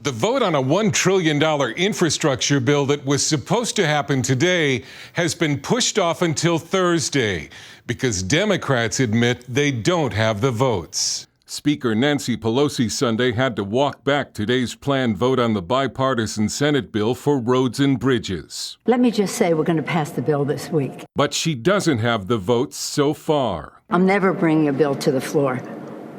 The vote on a $1 trillion infrastructure bill that was supposed to happen today has been pushed off until Thursday because Democrats admit they don't have the votes. Speaker Nancy Pelosi Sunday had to walk back today's planned vote on the bipartisan Senate bill for roads and bridges. Let me just say we're going to pass the bill this week. But she doesn't have the votes so far. I'm never bringing a bill to the floor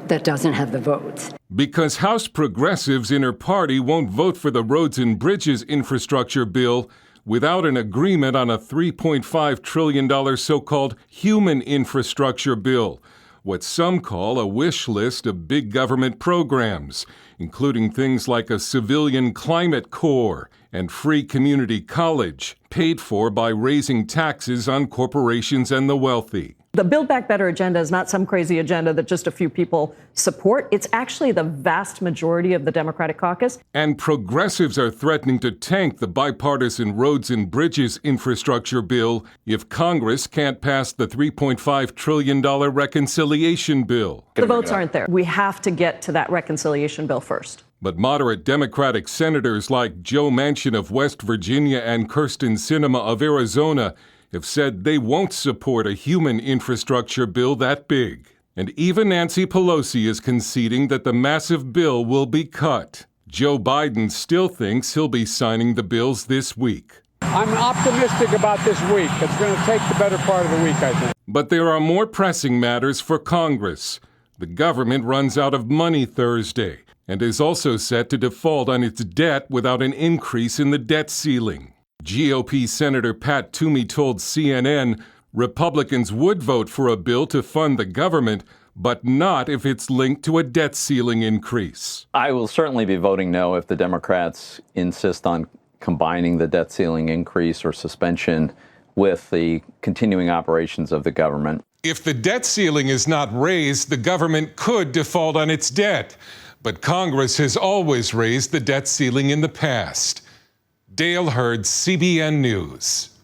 that doesn't have the votes. Because House progressives in her party won't vote for the roads and bridges infrastructure bill without an agreement on a $3.5 trillion so-called human infrastructure bill, what some call a wish list of big government programs, including things like a civilian climate corps and free community college, paid for by raising taxes on corporations and the wealthy. The Build Back Better agenda is not some crazy agenda that just a few people support. It's actually the vast majority of the Democratic caucus. And progressives are threatening to tank the bipartisan roads and bridges infrastructure bill if Congress can't pass the $3.5 trillion reconciliation bill. The votes aren't there. We have to get to that reconciliation bill first. But moderate Democratic senators like Joe Manchin of West Virginia and Kyrsten Sinema of Arizona have said they won't support a human infrastructure bill that big. And even Nancy Pelosi is conceding that the massive bill will be cut. Joe Biden still thinks he'll be signing the bills this week. I'm optimistic about this week. It's going to take the better part of the week, I think. But there are more pressing matters for Congress. The government runs out of money Thursday and is also set to default on its debt without an increase in the debt ceiling. GOP Senator Pat Toomey told CNN Republicans would vote for a bill to fund the government, but not if it's linked to a debt ceiling increase. I will certainly be voting no if the Democrats insist on combining the debt ceiling increase or suspension with the continuing operations of the government. If the debt ceiling is not raised, the government could default on its debt. But Congress has always raised the debt ceiling in the past. Hurd, CBN News.